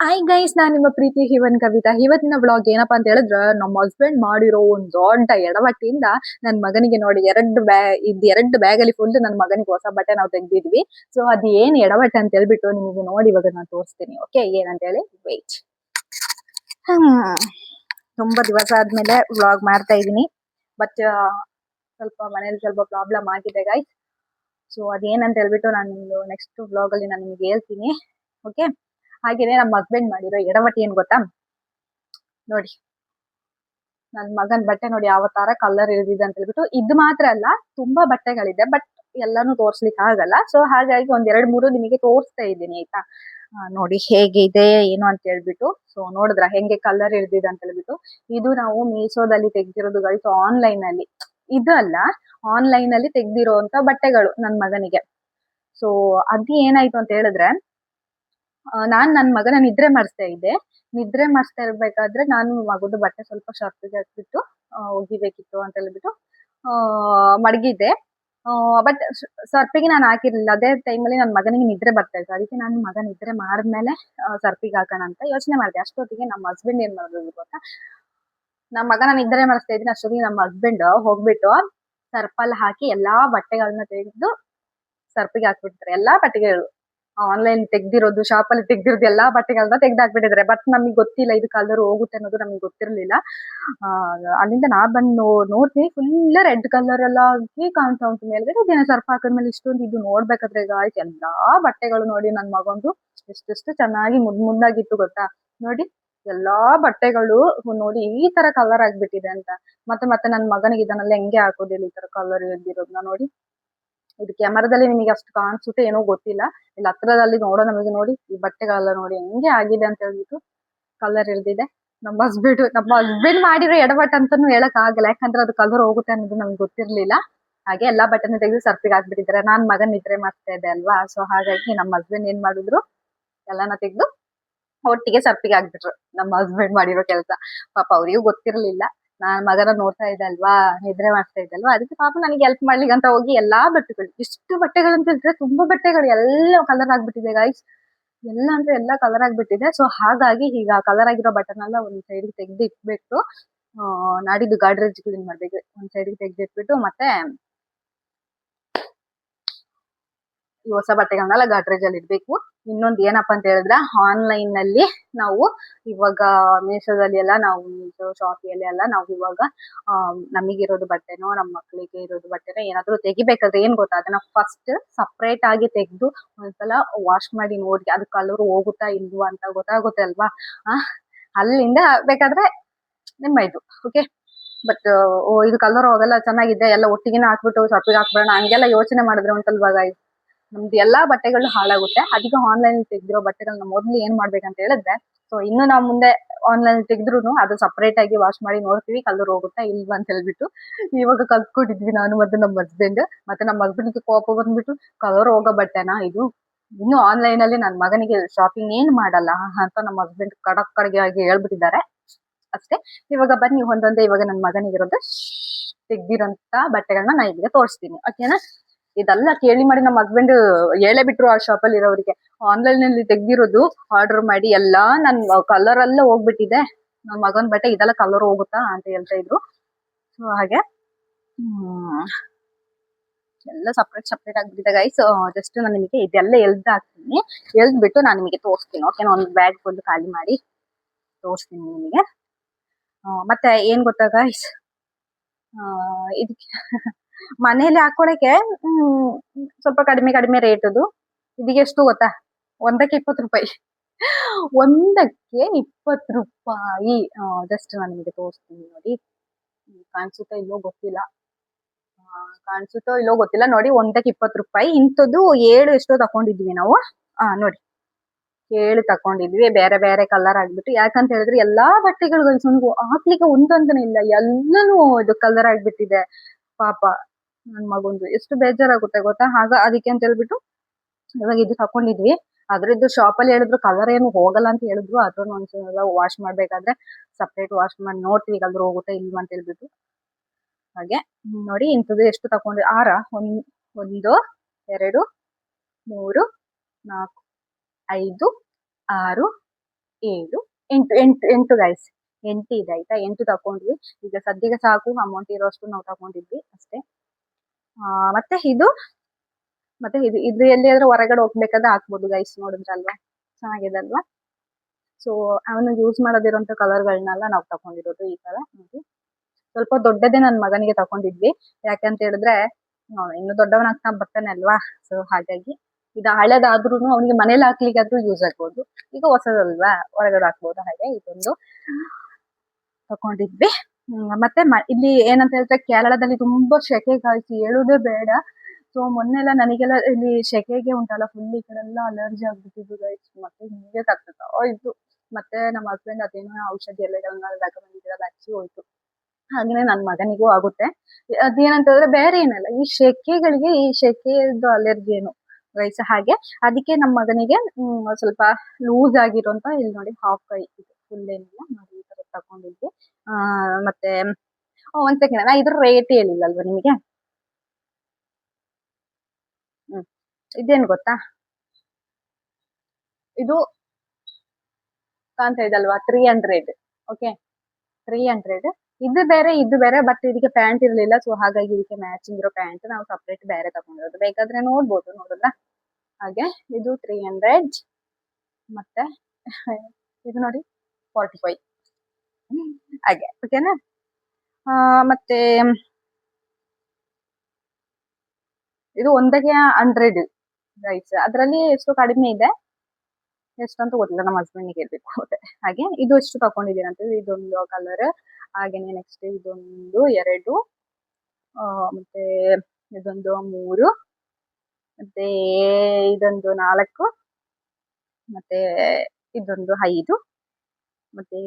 Hi guys, ನಾನ್ ನಿಮ್ಮ ಪ್ರೀತಿ ಹಿವನ್ ಕವಿತಾ. ಇವತ್ತಿನ blog ಏನಪ್ಪಾ ಅಂತ ಹೇಳಿದ್ರೆ, ನಮ್ಮ ಹಸ್ಬೆಂಡ್ ಮಾಡಿರೋ ಒಂದ್ ದೊಡ್ಡ ಎಡವಟ್ಟಿಂದ ನನ್ ಮಗನಿಗೆ ನೋಡಿ ಎರಡು ಬ್ಯಾಗ್ ಅಲ್ಲಿ ಫುಲ್ ನನ್ ಮಗನಿಗೆ ಹೊಸ ಬಟ್ಟೆ ನಾವು ತೆಗ್ದಿದ್ವಿ. ಸೊ ಅದ್ ಏನ್ ಎಡವಟ್ಟು ಅಂತ ಹೇಳ್ಬಿಟ್ಟು ನಿಮಗೆ ನೋಡಿ ಇವಾಗ ನಾನು ತೋರಿಸ್ತೀನಿ. ಓಕೆ, ಏನಂತ ಹೇಳಿ ವೇಟ್. ತುಂಬಾ ದಿವಸ ಆದ್ಮೇಲೆ ವ್ಲಾಗ್ ಮಾಡ್ತಾ ಇದೀನಿ. ಬಟ್ ಸ್ವಲ್ಪ ಮನೇಲಿ ಸ್ವಲ್ಪ ಪ್ರಾಬ್ಲಮ್ ಆಗಿದೆ ಗೈಸ್. ಸೊ ಅದೇನಂತ ಹೇಳ್ಬಿಟ್ಟು ನಾನು ನೆಕ್ಸ್ಟ್ ವ್ಲಾಗ್ ಅಲ್ಲಿ ನಾನು ನಿಮ್ಗೆ ಹೇಳ್ತೀನಿ. ಓಕೆ, ಹಾಗೇನೆ ನಮ್ಮ ಹಸ್ಬೆಂಡ್ ಮಾಡಿರೋ ಎಡವಟ್ಟಿ ಏನ್ ಗೊತ್ತಾ ನೋಡಿ. ನನ್ ಮಗನ್ ಬಟ್ಟೆ ನೋಡಿ ಯಾವ ತರ ಕಲರ್ ಇಳಿದಿದೆ ಅಂತ ಹೇಳ್ಬಿಟ್ಟು. ಇದು ಮಾತ್ರ ಅಲ್ಲ, ತುಂಬಾ ಬಟ್ಟೆಗಳಿದೆ, ಬಟ್ ಎಲ್ಲಾನು ತೋರ್ಸ್ಲಿಕ್ಕೆ ಆಗಲ್ಲ. ಸೊ ಹಾಗಾಗಿ ಒಂದ್ ಎರಡ್ ಮೂರು ನಿಮಗೆ ತೋರಿಸ್ತಾ ಇದ್ದೀನಿ, ಆಯ್ತಾ. ನೋಡಿ ಹೇಗಿದೆ ಏನು ಅಂತ ಹೇಳ್ಬಿಟ್ಟು. ಸೊ ನೋಡಿದ್ರ ಹೆಂಗೆ ಕಲರ್ ಇಳಿದಿದೆ ಅಂತ ಹೇಳ್ಬಿಟ್ಟು. ಇದು ನಾವು ಮೀಶೋದಲ್ಲಿ ತೆಗ್ದಿರೋದು ಗೈಸ್, ಆನ್ಲೈನ್ ಅಲ್ಲಿ. ಇದು ಅಲ್ಲ, ಆನ್ಲೈನ್ ಅಲ್ಲಿ ತೆಗ್ದಿರೋಂತ ಬಟ್ಟೆಗಳು ನನ್ ಮಗನಿಗೆ. ಸೊ ಅದ್ ಏನಾಯ್ತು ಅಂತ ಹೇಳಿದ್ರೆ, ನಾನ್ ನನ್ ಮಗನ ನಿದ್ರೆ ಮಾಡಿಸ್ತಾ ಇದ್ದೆ. ನಿದ್ರೆ ಮಾಡಿಸ್ತಾ ಇರ್ಬೇಕಾದ್ರೆ ನಾನು ಮಗುದು ಬಟ್ಟೆ ಸ್ವಲ್ಪ ಶಾರ್ಪಿಗೆ ಹಾಕ್ಬಿಟ್ಟು ಒಗಿಬೇಕಿತ್ತು ಅಂತ ಹೇಳ್ಬಿಟ್ಟು ಮಡಗಿದ್ದೆ. ಬಟ್ ಸರ್ಪಿಗೆ ನಾನು ಹಾಕಿರ್ಲಿಲ್ಲ. ಅದೇ ಟೈಮಲ್ಲಿ ನನ್ನ ಮಗನಿಗೆ ನಿದ್ರೆ ಬರ್ತಾ ಇತ್ತು. ಅದಕ್ಕೆ ನಾನು ಮಗ ನಿದ್ರೆ ಮಾಡಿದ್ಮೇಲೆ ಸರ್ಪಿಗೆ ಹಾಕೋಣ ಅಂತ ಯೋಚನೆ ಮಾಡಿದೆ. ಅಷ್ಟೊತ್ತಿಗೆ ನಮ್ಮ ಹಸ್ಬೆಂಡ್ ಏನ್ ಮಾಡೋದು ಗೊತ್ತಾ, ನಮ್ಮ ಮಗನ ನಿದ್ರೆ ಮಾಡಿಸ್ತಾ ಇದ್ದೀನಿ. ಅಷ್ಟೊತ್ತಿಗೆ ನಮ್ಮ ಹಸ್ಬೆಂಡ್ ಹೋಗ್ಬಿಟ್ಟು ಸರ್ಪಲ್ಲಿ ಹಾಕಿ ಎಲ್ಲಾ ಬಟ್ಟೆಗಳನ್ನ ತೆಗೆದು ಸರ್ಪಿಗೆ ಹಾಕ್ಬಿಡ್ತಾರೆ. ಎಲ್ಲಾ ಬಟ್ಟೆಗಳು ಆನ್ಲೈನ್ ತೆಗ್ದಿರೋದು, ಶಾಪ್ ಅಲ್ಲಿ ತೆಗ್ದಿರೋದು ಎಲ್ಲಾ ಬಟ್ಟೆಗಳನ್ನ ತೆಗ್ದಾಕ್ಬಿಟ್ಟಿದ್ರೆ. ಬಟ್ ನಮಗೆ ಗೊತ್ತಿಲ್ಲ ಇದು ಕಲರ್ ಹೋಗುತ್ತೆ ಅನ್ನೋದು ನಮಗೆ ಗೊತ್ತಿರ್ಲಿಲ್ಲ. ಅಲ್ಲಿಂದ ನಾ ಬಂದು ನೋಡ್ತೀನಿ, ಫುಲ್ ರೆಡ್ ಕಲರ್ ಎಲ್ಲ ಆಗಿ ಕಾಣ್ತಾ ಉಂಟು ಮೇಲ್ಗಡೆ. ಇದೇನ ಸರ್ಫ್ ಹಾಕಿದ್ಮೇಲೆ ಇಷ್ಟೊಂದು ಇದು ನೋಡ್ಬೇಕಾದ್ರೆ ಗಾಯ್ಸ್, ಎಲ್ಲಾ ಬಟ್ಟೆಗಳು ನೋಡಿ ನನ್ ಮಗಂದು ಎಷ್ಟೆಷ್ಟು ಚೆನ್ನಾಗಿ ಮುದ್ದಾಗಿತ್ತು ಗೊತ್ತಾ. ನೋಡಿ ಎಲ್ಲಾ ಬಟ್ಟೆಗಳು ನೋಡಿ ಈ ತರ ಕಲರ್ ಆಗ್ಬಿಟ್ಟಿದೆ ಅಂತ. ಮತ್ತೆ ನನ್ ಮಗನಿಗೆ ಇದನ್ನೆಲ್ಲ ಹೆಂಗೆ ಹಾಕೋದಿಲ್ಲ ಈ ತರ ಕಲರ್ ಇದ್ದಿರೋದನ್ನ ನೋಡಿ. ಇದು ಕ್ಯಾಮರಾದಲ್ಲಿ ನಿಮಗೆ ಅಷ್ಟು ಕಾಣಿಸುತ್ತೆ ಏನೋ ಗೊತ್ತಿಲ್ಲ. ಇಲ್ಲಿ ಹತ್ರದಲ್ಲಿ ನೋಡೋ ನಮಗೆ ನೋಡಿ ಈ ಬಟ್ಟೆಗಳೆಲ್ಲ ನೋಡಿ ಹೆಂಗೆ ಆಗಿದೆ ಅಂತ ಹೇಳ್ಬಿಟ್ಟು ಕಲರ್ ಇಳ್ದಿದೆ. ನಮ್ಮ ಹಸ್ಬೆಂಡ್ ಮಾಡಿರೋ ಎಡವಟ್ ಅಂತಾನು ಹೇಳಕ್ ಆಗಲ್ಲ, ಯಾಕಂದ್ರೆ ಅದು ಕಲರ್ ಹೋಗುತ್ತೆ ಅನ್ನೋದು ನಮ್ಗೆ ಗೊತ್ತಿರ್ಲಿಲ್ಲ. ಹಾಗೆ ಎಲ್ಲಾ ಬಟ್ಟೆನ ತೆಗೆದು ಸರ್ಪಿಗೆ ಹಾಕ್ಬಿಟ್ಟಿದ್ದಾರೆ. ನಾನ್ ಮಗನ್ ನಿದ್ರೆ ಮಾಡ್ತಾ ಇದ್ದೆ ಅಲ್ವಾ. ಸೊ ಹಾಗಾಗಿ ನಮ್ಮ ಹಸ್ಬೆಂಡ್ ಏನ್ ಮಾಡಿದ್ರು, ಎಲ್ಲಾನ ತೆಗೆದು ಒಟ್ಟಿಗೆ ಸರ್ಪಿಗೆ ಹಾಕ್ಬಿಟ್ರು. ನಮ್ಮ ಹಸ್ಬೆಂಡ್ ಮಾಡಿರೋ ಕೆಲಸ. ಪಾಪ ಅವ್ರಿಗೂ ಗೊತ್ತಿರ್ಲಿಲ್ಲ. ನಾನ್ ಮಗನ ನೋಡ್ತಾ ಇದ್ದೆ ಅಲ್ವಾ, ನಿದ್ರೆ ಮಾಡ್ತಾ ಇದ್ದೆ ಅಲ್ವಾ, ಅದಕ್ಕೆ ಪಾಪ ನನಗೆ ಹೆಲ್ಪ್ ಮಾಡ್ಲಿಕ್ಕೆ ಅಂತ ಹೋಗಿ ಎಲ್ಲಾ ಬಟ್ಟೆಗಳು, ಇಷ್ಟು ಬಟ್ಟೆಗಳು ಅಂತ ಹೇಳಿದ್ರೆ ತುಂಬಾ ಬಟ್ಟೆಗಳು ಎಲ್ಲ ಕಲರ್ ಆಗ್ಬಿಟ್ಟಿದೆ ಗೈಸ್. ಎಲ್ಲ ಅಂದ್ರೆ ಎಲ್ಲ ಕಲರ್ ಆಗ್ಬಿಟ್ಟಿದೆ. ಸೊ ಹಾಗಾಗಿ ಈಗ ಕಲರ್ ಆಗಿರೋ ಬಟ್ಟೆನೆಲ್ಲ ಒಂದ್ ಸೈಡ್ ತೆಗ್ದು ಇಟ್ಬಿಟ್ಟು ನಾಡಿದ್ದು ಗಾಡ್ರೇಜ್ ಕ್ಲೀನ್ ಮಾಡ್ಬೇಕು. ಒಂದ್ ಸೈಡ್ ತೆಗ್ದು ಇಟ್ಬಿಟ್ಟು ಮತ್ತೆ ಈ ಹೊಸ ಬಟ್ಟೆಗಳನ್ನೆಲ್ಲ ಗಾಡ್ರೇಜ್ ಅಲ್ಲಿ ಇಡ್ಬೇಕು. ಇನ್ನೊಂದ್ ಏನಪ್ಪಾ ಅಂತ ಹೇಳಿದ್ರೆ, ಆನ್ಲೈನ್ ನಲ್ಲಿ ನಾವು ಇವಾಗ ಮೀಶೋದಲ್ಲಿ ಎಲ್ಲ ನಾವು ಶಾಪಿಯಲ್ಲಿ ಎಲ್ಲ ನಾವು ಇವಾಗ ನಮಗಿರೋದು ಬಟ್ಟೆನೋ ನಮ್ಮ ಮಕ್ಕಳಿಗೆ ಇರೋದು ಬಟ್ಟೆನೋ ಏನಾದ್ರು ತೆಗಿಬೇಕಾದ್ರೆ ಏನ್ ಗೊತ್ತಾ, ಅದನ್ನ ಫಸ್ಟ್ ಸಪ್ರೇಟ್ ಆಗಿ ತೆಗೆದು ಒಂದ್ಸಲ ವಾಶ್ ಮಾಡಿ ನೋಡಿ ಅದು ಕಲರ್ ಹೋಗುತ್ತಾ ಇಲ್ವಾ ಅಂತ ಗೊತ್ತಾಗುತ್ತೆ ಅಲ್ವಾ. ಅಲ್ಲಿಂದ ಬೇಕಾದ್ರೆ ನಿಮ್ಮ ಇದು ಓಕೆ. ಬಟ್ ಇದು ಕಲರ್ ಹೋಗಲ್ಲ, ಚೆನ್ನಾಗಿದೆ, ಎಲ್ಲ ಒಟ್ಟಿಗೆ ಹಾಕ್ಬಿಟ್ಟು ಸರ್ಪಿಗೆ ಹಾಕ್ಬೇಡ ಹಂಗೆಲ್ಲ ಯೋಚನೆ ಮಾಡಿದ್ರೆ ಉಂಟಲ್ವಾಗ, ನಮ್ದು ಎಲ್ಲಾ ಬಟ್ಟೆಗಳು ಹಾಳಾಗುತ್ತೆ. ಅದಕ್ಕೆ ಆನ್ಲೈನ್ ತೆಗ್ದಿರೋ ಬಟ್ಟೆಗಳನ್ನ ಮೊದ್ಲು ಏನ್ ಮಾಡ್ಬೇಕಂತ ಹೇಳಿದ್ರೆ, ಸೊ ಇನ್ನು ನಾವು ಮುಂದೆ ಆನ್ಲೈನ್ ತೆಗ್ದ್ರು ಅದು ಸಪರೇಟ್ ಆಗಿ ವಾಶ್ ಮಾಡಿ ನೋಡ್ತೀವಿ ಕಲರ್ ಹೋಗುತ್ತಾ ಇಲ್ವಾ ಅಂತ ಹೇಳ್ಬಿಟ್ಟು. ಇವಾಗ ಕಲ್ತ್ಕೊಂಡಿದ್ವಿ ನಾನು ಮತ್ತೆ ನಮ್ಮ ಹಸ್ಬೆಂಡ್. ಮತ್ತೆ ನಮ್ಮ ಹಸ್ಬೆಂಡ್ಗೆ ಕೋಪ ಬಂದ್ಬಿಟ್ಟು, ಕಲರ್ ಹೋಗೋ ಬಟ್ಟೆನಾ ಇದು, ಇನ್ನು ಆನ್ಲೈನ್ ಅಲ್ಲಿ ನನ್ ಮಗನಿಗೆ ಶಾಪಿಂಗ್ ಏನ್ ಮಾಡಲ್ಲ ಅಂತ ನಮ್ಮ ಹಸ್ಬೆಂಡ್ ಕಡೆಗೆ ಆಗಿ ಹೇಳ್ಬಿಟ್ಟಿದ್ದಾರೆ ಅಷ್ಟೇ. ಇವಾಗ ಬನ್ನಿ ಒಂದೊಂದೇ ಇವಾಗ ನನ್ನ ಮಗನಿಗಿರೋದು ತೆಗ್ದಿರೋಂತ ಬಟ್ಟೆಗಳನ್ನ ನಾ ಇಲ್ಲಿಗೆ ತೋರಿಸ್ತೀನಿ, ಓಕೆನಾ. ಇದೆಲ್ಲ ಕೇಳಿ ಮಾಡಿ ನಮ್ಮ ಹಸ್ಬೆಂಡ್ ಹೇಳೇ ಬಿಟ್ರು ಆ ಶಾಪ್ ಅಲ್ಲಿ ಇರೋರಿಗೆ, ಆನ್ಲೈನ್ ಅಲ್ಲಿ ತೆಗ್ದಿರೋದು ಆರ್ಡರ್ ಮಾಡಿ ಎಲ್ಲಾ ನನ್ ಕಲರ್ ಎಲ್ಲ ಹೋಗ್ಬಿಟ್ಟಿದೆ, ನನ್ ಮಗನ್ ಬಟ್ಟೆ ಇದೆಲ್ಲ ಕಲರ್ ಹೋಗುತ್ತಾ ಅಂತ ಹೇಳ್ತಾ ಇದ್ರು. ಸೊ ಹಾಗೆ ಎಲ್ಲ ಸಪ್ರೇಟ್ ಆಗ್ಬಿಟ್ಟಿದೆ ಗೈಸ್. ಜಸ್ಟ್ ನಾನು ನಿಮಗೆ ಇದೆಲ್ಲ ಹಾಕ್ತೀನಿ, ಎಳ್ದ್ಬಿಟ್ಟು ನಾನು ನಿಮಗೆ ತೋರಿಸ್ತೀನಿ, ಓಕೆನಾ. ಒಂದು ಬ್ಯಾಗ್ ಫುಲ್ ಖಾಲಿ ಮಾಡಿ ತೋರಿಸ್ತೀನಿ ನಿಮಗೆ. ಮತ್ತೆ ಏನ್ ಗೊತ್ತಾ ಗೈಸ್, ಇದಕ್ಕೆ ಮನೇಲಿ ಹಾಕೊಳಕ್ಕೆ ಸ್ವಲ್ಪ ಕಡಿಮೆ ರೇಟ್ ಅದು. ಇದಕ್ಕೆ ಎಷ್ಟು ಗೊತ್ತಾ, ಒಂದಕ್ಕೆ 20 ರೂಪಾಯಿ. ಒಂದಕ್ಕೆ 20 ರೂಪಾಯಿ. ಜಸ್ಟ್ ನಾನು ನಿಮಗೆ ತೋರಿಸ್ತೀನಿ ನೋಡಿ, ಕಾಣಿಸುತ್ತೋ ಇಲ್ಲೋ ಗೊತ್ತಿಲ್ಲ ನೋಡಿ. ಒಂದಕ್ಕೆ 20 ರೂಪಾಯಿ. ಇಂಥದ್ದು 7 ಎಷ್ಟೋ ತಕೊಂಡಿದ್ವಿ ನಾವು. ನೋಡಿ 7 ತಕೊಂಡಿದ್ವಿ, ಬೇರೆ ಬೇರೆ ಕಲರ್ ಆಗ್ಬಿಟ್ಟು. ಯಾಕಂತ ಹೇಳಿದ್ರೆ ಎಲ್ಲಾ ಬಟ್ಟೆಗಳು ಹಾಕ್ಲಿಕ್ಕೆ ಒಂದಂತಾನೆ ಇಲ್ಲ, ಎಲ್ಲಾನು ಇದು ಕಲರ್ ಆಗ್ಬಿಟ್ಟಿದೆ. ಪಾಪ ನನ್ ಮಗುಂದು ಎಷ್ಟು ಬೇಜಾರಾಗುತ್ತೆ ಗೊತ್ತಾ. ಅದಕ್ಕೆ ಅಂತ ಹೇಳ್ಬಿಟ್ಟು ಇವಾಗ ಇದು ತಕೊಂಡಿದ್ವಿ. ಅದ್ರದ್ದು ಶಾಪ್ ಅಲ್ಲಿ ಹೇಳಿದ್ರು ಕಲರ್ ಏನು ಹೋಗಲ್ಲ ಅಂತ ಹೇಳಿದ್ರು. ಅದ್ರನ್ನು ಒಂದ್ಸಲ ವಾಶ್ ಮಾಡ್ಬೇಕಾದ್ರೆ ಸಪ್ರೇಟ್ ವಾಶ್ ಮಾಡಿ ನೋಡ್ತೀವಿ ಕಲರ್ ಹೋಗುತ್ತೆ ಇಲ್ವಾ ಅಂತ ಹೇಳ್ಬಿಟ್ಟು. ಹಾಗೆ ನೋಡಿ ಇಂಥದ್ದು ಎಷ್ಟು ತಕೊಂಡ್ವಿ, 1 2 3 4 5 6 7 ಎಂಟು ಗೈಸ್. 8 ಇದೆ ಆಯ್ತಾ. 8 ತಕೊಂಡ್ವಿ. ಈಗ ಸದ್ಯಕ್ಕೆ ಸಾಕು, ಅಮೌಂಟ್ ಇರೋಷ್ಟು ನಾವು ತಗೊಂಡಿದ್ವಿ ಅಷ್ಟೇ. ಮತ್ತೆ ಇದು ಇದು ಎಲ್ಲಿಯಾದ್ರೂ ಹೊರಗಡೆ ಹೋಗ್ಬೇಕಾದ್ರೆ ಹಾಕ್ಬೋದು ಗೈಸ್. ನೋಡಿದ್ರಲ್ವಾ, ಚೆನ್ನಾಗಿದೆ ಅಲ್ವಾ. ಸೊ ಅವನು ಯೂಸ್ ಮಾಡೋದಿರೋಂಥ ಕಲರ್ಗಳನ್ನೆಲ್ಲ ನಾವು ತಗೊಂಡಿರೋದು ಈ ತರ ನೋಡಿ. ಸ್ವಲ್ಪ ದೊಡ್ಡದೇ ನನ್ನ ಮಗನಿಗೆ ತಗೊಂಡಿದ್ವಿ. ಯಾಕಂತ ಹೇಳಿದ್ರೆ ಇನ್ನು ದೊಡ್ಡವನಾಗ್ತಾ ಬರ್ತಾನೆ ಅಲ್ವಾ. ಸೊ ಹಾಗಾಗಿ ಇದು ಹಳೆದಾದ್ರೂ ಅವನಿಗೆ ಮನೇಲಿ ಹಾಕ್ಲಿಕ್ಕಾದ್ರೂ ಯೂಸ್ ಆಗ್ಬೋದು. ಈಗ ಹೊಸದಲ್ವಾ, ಹೊರಗಡೆ ಹಾಕ್ಬೋದು. ಹಾಗೆ ಇದೊಂದು ತಕೊಂಡಿದ್ವಿ. ಮತ್ತೆ ಇಲ್ಲಿ ಏನಂತ ಹೇಳಿದ್ರೆ ಕೇರಳದಲ್ಲಿ ತುಂಬಾ ಸೆಕೆ ಗಾಳಿಸಿ ಹೇಳುದೇ ಬೇಡ. ಸೊ ಮೊನ್ನೆಲ್ಲ ನನಗೆಲ್ಲ ಇಲ್ಲಿ ಸೆಕೆಗೆ ಉಂಟಲ್ಲ ಫುಲ್ ಈ ಕಡೆ ಎಲ್ಲ ಅಲರ್ಜಿ ಆಗ್ಬಿಟ್ಟಿದ್ದು ಗೈಸ್. ಮತ್ತೆ ಹಿಂಗೆ ತಗ್ತಾ ಇತ್ತು. ಮತ್ತೆ ನಮ್ಮ ಹಸ್ಬೆಂಡ್ ಅದೇನೋ ಔಷಧಿ ಎಲ್ಲ ಬಂದಿದ್ದೀರಲ್ಲ ಹಚ್ಚಿ ಹೋಯ್ತು. ಹಾಗೇನೆ ನನ್ನ ಮಗನಿಗೂ ಆಗುತ್ತೆ. ಅದೇನಂತ ಹೇಳಿದ್ರೆ ಬೇರೆ ಏನಲ್ಲ, ಈ ಸೆಕೆಗಳಿಗೆ ಈ ಸೆಕೆದು ಅಲರ್ಜಿ ಏನು ಗೈಸ್. ಹಾಗೆ ಅದಕ್ಕೆ ನಮ್ಮ ಮಗನಿಗೆ ಸ್ವಲ್ಪ ಲೂಸ್ ಆಗಿರೋಂತ ಇಲ್ಲಿ ನೋಡಿ ಹಾಫ್ ಕೈ ಇದು ಫುಲ್ ಏನಿಲ್ಲ ನೋಡಿ ಈ ತರ ತಕೊಂಡಿದ್ವಿ. ಮತ್ತೆ ಒಂದ್ ಸೆಕೆಂಡ್, ನಾ ಇದ್ರ ರೇಟ್ ಹೇಳಿಲ್ಲ ಅಲ್ವಾ ನಿಮಗೆ. ಇದೇನು ಗೊತ್ತಾ, ಇದು ಕಾಣ್ತಾ ಇದಲ್ವಾ 300. ಓಕೆ 300. ಇದು ಬೇರೆ ಇದು ಬೇರೆ. ಬಟ್ ಇದಕ್ಕೆ ಪ್ಯಾಂಟ್ ಇರ್ಲಿಲ್ಲ. ಸೊ ಹಾಗಾಗಿ ಇದಕ್ಕೆ ಮ್ಯಾಚಿಂಗ್ ಇರೋ ಪ್ಯಾಂಟ್ ನಾವು ಸಪ್ರೇಟ್ ಬೇರೆ ತಗೊಂಡಿರೋದು. ಬೇಕಾದ್ರೆ ನೋಡ್ಬೋದು, ನೋಡಲ್ಲ. ಹಾಗೆ ಇದು 300. ಮತ್ತೆ ಇದು ನೋಡಿ 45 ಹಾಗೆ. ಓಕೆನಾ. ಮತ್ತೆ ಇದು ಒಂದಕ್ಕೆ 100 ಗೈಸ್. ಅದ್ರಲ್ಲಿ ಎಷ್ಟು ಕಡಿಮೆ ಇದೆ ಎಷ್ಟಂತ ಗೊತ್ತಿಲ್ಲ, ನಮ್ಮ ಹಸ್ಬೆಂಡ್ ಹೇಳ್ಬೇಕು. ಹಾಗೆ ಇದು ಎಷ್ಟು ತಕೊಂಡಿದ್ದೀನಿ ಅಂತ, ಇದೊಂದು ಕಲರ್. ಹಾಗೇನೆ ನೆಕ್ಸ್ಟ್ ಇದೊಂದು 2, ಮತ್ತೆ ಇದೊಂದು 3, ಮತ್ತೆ ಇದೊಂದು 4, ಮತ್ತೆ ಇದೊಂದು 5, ಮತ್ತೆ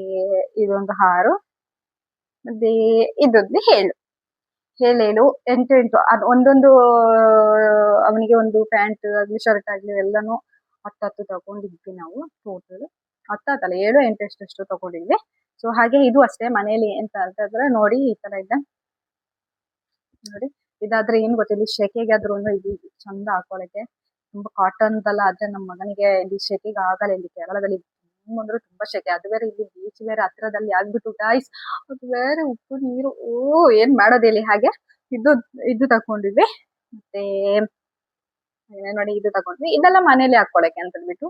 ಇದೊಂದು 6, ಮತ್ತೆ ಇದೊಂದು 7. 8 ಅದು ಒಂದೊಂದು ಅವನಿಗೆ ಒಂದು ಪ್ಯಾಂಟ್ ಆಗ್ಲಿ ಶರ್ಟ್ ಆಗ್ಲಿ ಎಲ್ಲಾನು 10 ತಗೊಂಡಿದ್ವಿ ನಾವು. ಟೋಟಲ್ 10 7 8 ಎಷ್ಟೆಷ್ಟು ತಗೊಂಡಿದ್ವಿ. ಸೊ ಹಾಗೆ ಇದು ಅಷ್ಟೇ ಮನೇಲಿ ಎಂತ ಅಂತಂದ್ರೆ ನೋಡಿ ಈ ತರ ಇದೆ ನೋಡಿ. ಇದಾದ್ರೆ ಏನ್ ಗೊತ್ತಿಲ್ಲ, ಶೆಕೆಗೆ ಆದ್ರೂ ಇದು ಚಂದ ಹಾಕೊಳಕ್ಕೆ. ತುಂಬಾ ಕಾಟನ್ ಅಲ್ಲ, ಆದ್ರೆ ನಮ್ಮ ಮಗನಿಗೆ ಇಲ್ಲಿ ಶೆಕೆಗೆ ಆಗಲ್ಲ. ಇಲ್ಲಿ ಕೇರಳದಲ್ಲಿ ಅಂದ್ರೆ ತುಂಬಾ ಶೆಕೆ. ಅದು ಬೇರೆ ಇಲ್ಲಿ ಬೀಚ್ ಬೇರೆ ಹತ್ರದಲ್ಲಿ ಆಗ್ಬಿಟ್ಟು ಗಾಯ್ಸ್, ಅದು ಬೇರೆ ಉಪ್ಪು ನೀರು. ಏನ್ ಮಾಡೋದಿಲ್ಲ. ಹಾಗೆ ಇದು ತಕೊಂಡಿದ್ವಿ. ಮತ್ತೆ ನೋಡಿ ಇದು ತಗೊಂಡ್ವಿ. ಇದೆಲ್ಲ ಮನೇಲಿ ಹಾಕೊಳಕ್ಕೆ ಅಂತ ಹೇಳ್ಬಿಟ್ಟು.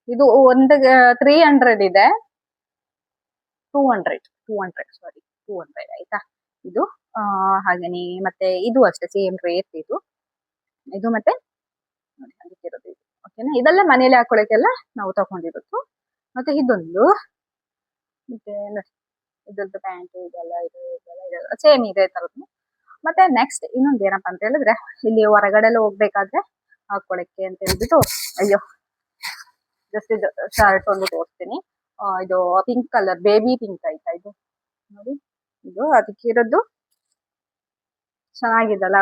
ಇದು ಒಂದು 300 ಇದೆ. 200 ಸಾರಿ 200 ಆಯ್ತಾ. ಇದು ಹಾಗೇನೆ ಮತ್ತೆ ಇದು ಅಷ್ಟೇ ಸೇಮ್ ರೇಟ್ ಇದು ಮತ್ತೆ ನೋಡಿ ಅದಕ್ಕಿರೋದು ಇದು. ಓಕೆನಾ. ಇದೆಲ್ಲ ಮನೇಲಿ ಹಾಕೊಳಕ್ಕೆಲ್ಲ ನಾವು ತಗೊಂಡಿರೋದು. ಮತ್ತೆ ಇದೊಂದು, ಮತ್ತೆ ಇದ್ರದ್ದು ಪ್ಯಾಂಟ್ ಇದೆಲ್ಲ ಸೇಮ್ ಇದೆ ತರದ್ದು. ಮತ್ತೆ ನೆಕ್ಸ್ಟ್ ಇನ್ನೊಂದು ಏನಪ್ಪಾ ಅಂತ ಹೇಳಿದ್ರೆ, ಇಲ್ಲಿ ಹೊರಗಡೆ ಎಲ್ಲ ಹೋಗ್ಬೇಕಾದ್ರೆ ಹಾಕೊಳಕ್ಕೆ ಅಂತ ಹೇಳ್ಬಿಟ್ಟು, ಅಯ್ಯೋ ಜಸ್ಟ್ ಇದು ಶರ್ಟ್ ಒಂದು ತೋರಿಸ್ತೀನಿ. ಇದು ಪಿಂಕ್ ಕಲರ್, ಬೇಬಿ ಪಿಂಕ್ ಆಯ್ತಾ ಇದು ನೋಡಿ. ಇದು ಅದಕ್ಕಿರೋದು ಚೆನ್ನಾಗಿದಲ್ಲ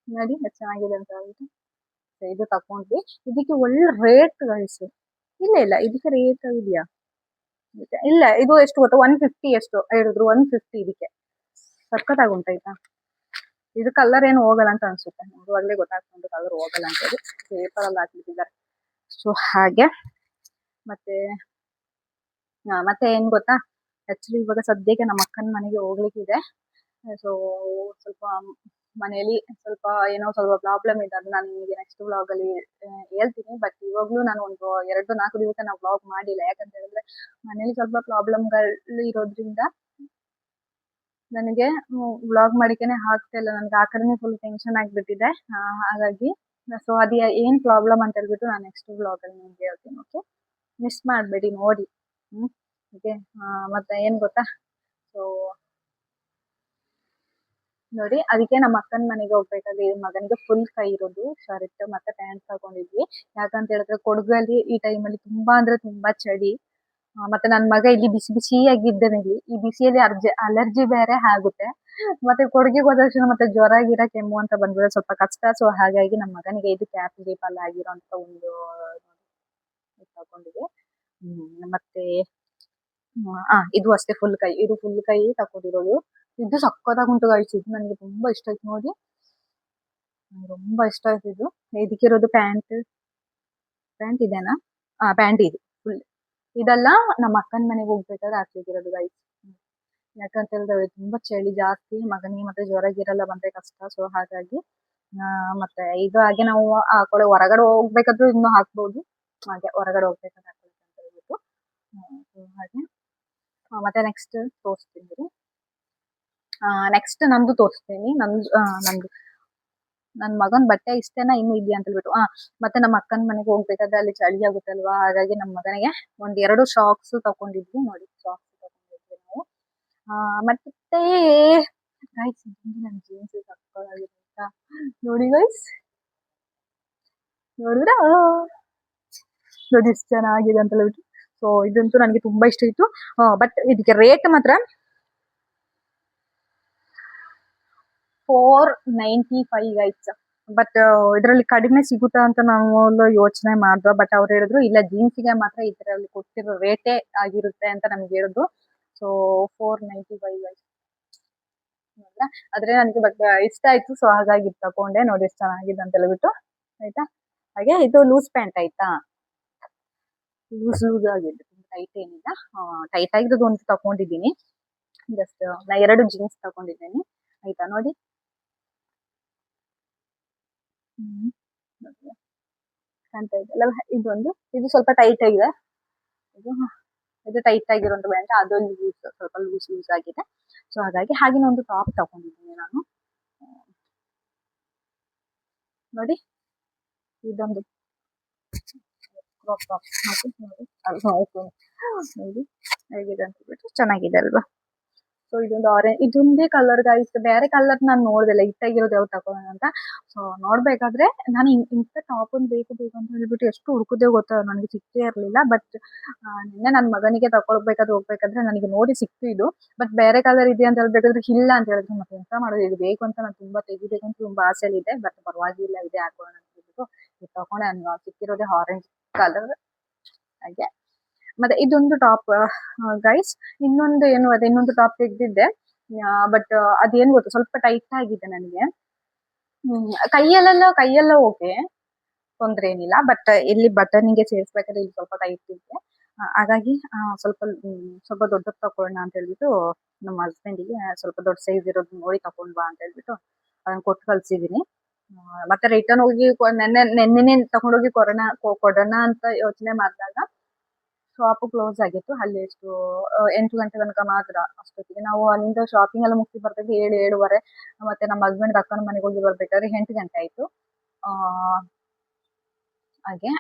ನೋಡಿ, ಚೆನ್ನಾಗಿದೆ ಅಂತ ಹೇಳ್ಬಿಟ್ಟು ಇದು ತಕೊಂಡ್ವಿ. ಇದಕ್ಕೆ ಒಳ್ಳೆ ರೇಟ್ ಗಳಿಸು. ಇಲ್ಲ ಇದಕ್ಕೆ ರೇಟ್ ಇದೆಯಾ? ಇಲ್ಲ, ಇದು ಎಷ್ಟು ಗೊತ್ತಾ, 150 ಎಷ್ಟು ಹೇಳಿದ್ರು. 150 ಇದಕ್ಕೆ. ಸಖತ್ತಾಗುಂಟಾಯ್ತಾ. ಇದು ಕಲರ್ ಏನು ಹೋಗಲ್ಲ ಅಂತ ಅನ್ಸುತ್ತೆ. ನೋಡುವಾಗಲೇ ಗೊತ್ತಾಗ್ತದೆ ಕಲರ್ ಹೋಗಲ್ಲ ಅಂತ ಹೇಳಿ. ಪೇಪರ್ ಅಲ್ಲಿ ಹಾಕ್ಬಿಟ್ಟಿದ್ದಾರೆ. ಸೊ ಹಾಗೆ ಮತ್ತೆ ಏನ್ ಗೊತ್ತಾ, ಆಕ್ಚುಲಿ ಇವಾಗ ಸದ್ಯಕ್ಕೆ ನಮ್ಮ ಅಕ್ಕನ ಮನೆಗೆ ಹೋಗ್ಲಿಕ್ಕಿದೆ. ಸೊ ಸ್ವಲ್ಪ ಮನೆಯಲ್ಲಿ ಸ್ವಲ್ಪ ಏನೋ ಸ್ವಲ್ಪ ಪ್ರಾಬ್ಲಮ್ ಇದೆ. ಅದು ನಾನು ನಿಮಗೆ ನೆಕ್ಸ್ಟ್ ವ್ಲಾಗ್ ಅಲ್ಲಿ ಹೇಳ್ತೀನಿ. ಬಟ್ ಇವಾಗ್ಲೂ ನಾನು ಒಂದು 2-4 ದಿವಸ ನಾವು ವ್ಲಾಗ್ ಮಾಡಿಲ್ಲ. ಯಾಕಂತ ಹೇಳಿದ್ರೆ ಮನೇಲಿ ಸ್ವಲ್ಪ ಪ್ರಾಬ್ಲಮ್ಗಳು ಇರೋದ್ರಿಂದ ನನಗೆ ವ್ಲಾಗ್ ಮಾಡಿಕೆನೆ ಆಗ್ತಾ ಇಲ್ಲ. ನನ್ಗೆ ಆ ಕಡೆನೇ ಫುಲ್ ಟೆನ್ಷನ್ ಆಗ್ಬಿಟ್ಟಿದೆ. ಹಾಗಾಗಿ ಸೊ ಅದು ಏನ್ ಪ್ರಾಬ್ಲಮ್ ಅಂತ ಹೇಳ್ಬಿಟ್ಟು ನಾನು ನೆಕ್ಸ್ಟ್ ವ್ಲಾಗ್ ಅಲ್ಲಿ ನಿಮ್ಗೆ ಹೇಳ್ತೀನಿ. ಓಕೆ, ಮಿಸ್ ಮಾಡಬೇಡಿ ನೋಡಿ. ಓಕೆ. ಮತ್ತೆ ಏನ್ ಗೊತ್ತಾ, ಸೊ ನೋಡಿ ಅದಕ್ಕೆ ನಮ್ಮ ಅಕ್ಕನ ಮನೆಗೆ ಹೋಗ್ಬೇಕಾದ್ರೆ ಮಗನಿಗೆ ಫುಲ್ ಕೈ ಇರೋದು ಶರ್ಟ್ ಮತ್ತೆ ಪ್ಯಾಂಟ್ ತಗೊಂಡಿದ್ವಿ. ಯಾಕಂತ ಹೇಳಿದ್ರೆ ಕೊಡಗಲ್ಲಿ ಈ ಟೈಮಲ್ಲಿ ತುಂಬಾ ಅಂದ್ರೆ ತುಂಬಾ ಚಳಿ. ಮತ್ತೆ ನನ್ನ ಮಗ ಇಲ್ಲಿ ಬಿಸಿ ಬಿಸಿಯಾಗಿದ್ದಾನೆ. ಇಲ್ಲಿ ಈ ಬಿಸಿಯಲ್ಲಿ ಅಲರ್ಜಿ ಬೇರೆ ಆಗುತ್ತೆ. ಮತ್ತೆ ಕೊಡಗಿಗೆ ಹೋದ ತಕ್ಷಣ ಮತ್ತೆ ಜ್ವರ ಗಿರ ಕೆಮ್ಮು ಅಂತ ಬಂದ್ರೆ ಸ್ವಲ್ಪ ಕಷ್ಟ. ಸೊ ಹಾಗಾಗಿ ನಮ್ಮ ಮಗನಿಗೆ ಇದು ಕ್ಯಾಪ್ ಗೀಪ್ ಅಲ್ಲಿ ಆಗಿರೋಂತ ಒಂದು ತಗೊಂಡಿದೆ. ಮತ್ತೆ ಇದು ಅಷ್ಟೇ ಫುಲ್ ಕೈ ತಕೊಂಡಿರೋದು. ಇದು ಸಕ್ಕತ್ತಾಗಿ ಉಂಟು ಗಾಯ್ಸ್. ಇದು ನನಗೆ ತುಂಬಾ ಇಷ್ಟ ಆಯ್ತು ನೋಡಿ, ತುಂಬಾ ಇಷ್ಟ ಆಯ್ತು ಇದು. ಇದಕ್ಕಿರೋದು ಪ್ಯಾಂಟ್ ಇದೆನಾ ಪ್ಯಾಂಟ್ ಇದು ಫುಲ್. ಇದೆಲ್ಲ ನಮ್ಮ ಅಕ್ಕನ ಮನೆಗೆ ಹೋಗ್ಬೇಕಾದ್ರೆ ಹಾಕ್ಲಿಕ್ಕಿರೋದು ಗೈಸ್. ಯಾಕಂತ ಹೇಳಿದ್ರೆ ತುಂಬಾ ಚಳಿ ಜಾಸ್ತಿ, ಮಗನಿಗೆ ಮತ್ತೆ ಜ್ವರ ಗಿರೆಲ್ಲ ಬಂದ್ರೆ ಕಷ್ಟ. ಸೊ ಹಾಗಾಗಿ ಮತ್ತೆ ಇದು ಹಾಗೆ ನಾವು ಆ ಕಡೆ ಹೊರಗಡೆ ಹೋಗ್ಬೇಕಾದ್ರೂ ಇನ್ನು ಹಾಕ್ಬೋದು. ಹಾಗೆ ಹೊರಗಡೆ ಹೋಗ್ಬೇಕಾದ್ರೆ ಹಾಕ್ಬೇಕು ಅಂತ ಹೇಳ್ಬಿಟ್ಟು ಹಾಗೆ ಮತ್ತೆ ನೆಕ್ಸ್ಟ್ ತೋರಿಸ್ತೀನಿ. ನೆಕ್ಸ್ಟ್ ನಂದು ತೋರಿಸ್ತೀನಿ. ನಂದು ನನ್ ಮಗನ್ ಬಟ್ಟೆ ಇಷ್ಟೇನಾ ಇನ್ನು ಇದೆಯಾ ಅಂತ ಹೇಳ್ಬಿಟ್ಟು ಮತ್ತೆ ನಮ್ಮ ಅಕ್ಕನ ಮನೆಗೆ ಹೋಗ್ಬೇಕಾದ್ರೆ ಅಲ್ಲಿ ಚಳಿ ಆಗುತ್ತಲ್ವಾ, ಹಾಗಾಗಿ ನಮ್ಮ ಮಗನಿಗೆ ಒಂದ್ 2 ಶಾಕ್ಸ್ ತಕೊಂಡಿದ್ವಿ ನೋಡಿ. ಶಾಕ್ಸ್ ತಕೊಂಡಿದ್ವಿ ನಾವು. ಮತ್ತೆ ಗೈಸ್ ನನ್ ಜೀನ್ಸ್ ತಕ್ಕೊಳ್ಳೋದು ನೋಡಿ ಗೈಸ್, ನೋಡಿದ್ರ ನೋಡಿ ಎಷ್ಟು ಚೆನ್ನಾಗಿದೆ ಅಂತ ಹೇಳ್ಬಿಟ್ಟು. ಸೊ ಇದಂತೂ ನನಗೆ ತುಂಬಾ ಇಷ್ಟ ಇತ್ತು. ಬಟ್ ಇದಕ್ಕೆ ರೇಟ್ ಮಾತ್ರ 495 ಗೈಸ್. ಬಟ್ ಇದರಲ್ಲಿ ಕಡಿಮೆ ಸಿಗುತ್ತಾ ಅಂತ ನಾವು ಯೋಚನೆ ಮಾಡಿದ್ವಿ. ಬಟ್ ಅವ್ರು ಹೇಳಿದ್ರು ಇಲ್ಲ, ಜೀನ್ಸ್ಗೆ ಮಾತ್ರ ಇದರಲ್ಲಿ ಕೊಟ್ಟಿರೋ ರೇಟೇ ಆಗಿರುತ್ತೆ ಅಂತ ನಮ್ಗೆ ಹೇಳಿದ್ರು. So 495 guys. ಆದ್ರೆ ನನಗೆ ಬಟ್ ಇಷ್ಟ ಆಯ್ತು. ಸೊ ಹಾಗಾಗಿ ತಕೊಂಡೆ ನೋಡಿ ಎಷ್ಟು ಚೆನ್ನಾಗಿದೆ ಅಂತ ಹೇಳ್ಬಿಟ್ಟು. ಆಯ್ತಾ, ಹಾಗೆ ಇದು ಲೂಸ್ ಪ್ಯಾಂಟ್ ಆಯ್ತಾ, ಲೂಸ್ ಆಗಿದೆ, ಟೈಟ್ ಏನಿಲ್ಲ. ಟೈಟ್ ಆಗಿರೋದು ಒಂದು ತಕೊಂಡಿದ್ದೀನಿ. ಜಸ್ಟ್ ನಾ 2 ಜೀನ್ಸ್ ತಕೊಂಡಿದ್ದೀನಿ ಆಯ್ತಾ ನೋಡಿ. ಕಾಣ್ತಾ ಇದೆಲ್ಲ, ಇದೊಂದು ಇದು ಸ್ವಲ್ಪ ಟೈಟ್ ಆಗಿದೆ. ಇದು ಟೈಟ್ ಆಗಿರುವಂತ ಪ್ಯಾಂಟ್, ಅದು ಸ್ವಲ್ಪ ಲೂಸ್ ಆಗಿದೆ. ಸೊ ಹಾಗಾಗಿ ಹಾಗೆ ಒಂದು ಟಾಪ್ ತಗೊಂಡಿದ್ದೀನಿ ನಾನು ನೋಡಿ. ಇದೊಂದು ಕ್ರಾಪ್ ಟಾಪ್ ನೋಡಿ ಹೇಗಿದೆ ಅಂತ ಹೇಳ್ಬಿಟ್ಟು. ಚೆನ್ನಾಗಿದೆ ಅಲ್ವಾ. ಸೊ ಇದೊಂದು ಆರೆಂಜ್, ಇದೊಂದೇ ಕಲರ್ ಗೈಸ್, ಬೇರೆ ಕಲರ್ ನಾನು ನೋಡ್ದೆ ಲೈಟ್ ಆಗಿರೋದು ಯಾವ್ದು ತಕೊಳ್ಳೋಣ ಅಂತ. ಸೊ ನೋಡ್ಬೇಕಾದ್ರೆ ನಾನು ಇಂಥ ಟಾಪ್ ಒಂದು ಬೇಕು ಅಂತ ಹೇಳ್ಬಿಟ್ಟು ಎಷ್ಟು ಹುಡುಕುದೇ ಗೊತ್ತಾ, ನನಗೆ ಸಿಕ್ಕೇ ಇರ್ಲಿಲ್ಲ. ಬಟ್ ನಿನ್ನೆ ನನ್ನ ಮಗನಿಗೆ ಹೋಗ್ಬೇಕಾದ್ರೆ ನನಗೆ ನೋಡಿ ಸಿಕ್ತು ಇದು. ಬಟ್ ಬೇರೆ ಕಲರ್ ಇದೆ ಅಂತ ಹೇಳ್ಬೇಕಾದ್ರೆ ಇಲ್ಲ ಅಂತ ಹೇಳಿದ್ರು. ಮತ್ತೆ ಎಂತ ಮಾಡೋದು, ಇದು ಬೇಕು ಅಂತ ನಾನು ತುಂಬಾ ತೆಗಿಬೇಕಂತ ತುಂಬಾ ಆಸೆಲಿ ಇದೆ. ಬಟ್ ಪರವಾಗಿಲ್ಲ, ಇದೆ ಹಾಕೋಣ ಅಂತ ಹೇಳ್ಬಿಟ್ಟು ಇದು ತಗೊಂಡೆ. ಸಿಕ್ಕಿರೋದೇ ಆರೆಂಜ್ ಕಲರ್ ಹಾಗೆ. ಮತ್ತೆ ಇದೊಂದು ಟಾಪ್ ಗೈಸ್. ಇನ್ನೊಂದು ಏನು ಅದೇ ಇನ್ನೊಂದು ಟಾಪ್ ತೆಗ್ದಿದ್ದೆ. ಬಟ್ ಅದೇನು ಗೊತ್ತು, ಸ್ವಲ್ಪ ಟೈಟ್ ಆಗಿದೆ ನನಗೆ. ಕೈಯೆಲ್ಲ ಓಕೆ, ತೊಂದ್ರೆ ಏನಿಲ್ಲ. ಬಟ್ ಇಲ್ಲಿ ಬಟನ್ಗೆ ಸೇರಿಸ್ಬೇಕಾದ್ರೆ ಇಲ್ಲಿ ಸ್ವಲ್ಪ ಟೈಟ್ ಇದೆ. ಹಾಗಾಗಿ ಸ್ವಲ್ಪ ದೊಡ್ಡ ತಕೊಳ್ಳೋಣ ಅಂತ ಹೇಳ್ಬಿಟ್ಟು ನಮ್ಮ ಹಸ್ಬೆಂಡಿಗೆ ಸ್ವಲ್ಪ ದೊಡ್ಡ ಸೈಜ್ ಇರೋದು ನೋಡಿ ತಕೊಂಡ್ ಬಾ ಅಂತ ಹೇಳ್ಬಿಟ್ಟು ಅದನ್ನ ಕೊಟ್ಟು ಕಳ್ಸಿದೀನಿ. ಮತ್ತೆ ರಿಟರ್ನ್ ಹೋಗಿ ನೆನ್ನೆ ತಗೊಂಡೋಗಿ ಕೊಡೋಣ ಅಂತ ಯೋಚನೆ ಮಾಡಿದಾಗ ಶಾಪ್ ಕ್ಲೋಸ್ ಆಗಿತ್ತು. ಅಲ್ಲಿ ಎಷ್ಟು 8 ಗಂಟೆ ತನಕ ಮಾತ್ರ. ಅಷ್ಟೊತ್ತಿಗೆ ನಾವು ಅಲ್ಲಿಂದ ಶಾಪಿಂಗ್ ಎಲ್ಲ ಮುಗಿಸಿ ಬರ್ತಿದ್ವಿ 7-7:30. ಮತ್ತೆ ನಮ್ಮ ಹಸ್ಬೆಂಡ್ ಅಕ್ಕನ ಮನೆಗೆ ಹೋಗಿ ಬರ್ಬೇಕಾದ್ರೆ 8 ಗಂಟೆ ಆಯ್ತು. ಹಾಗೆ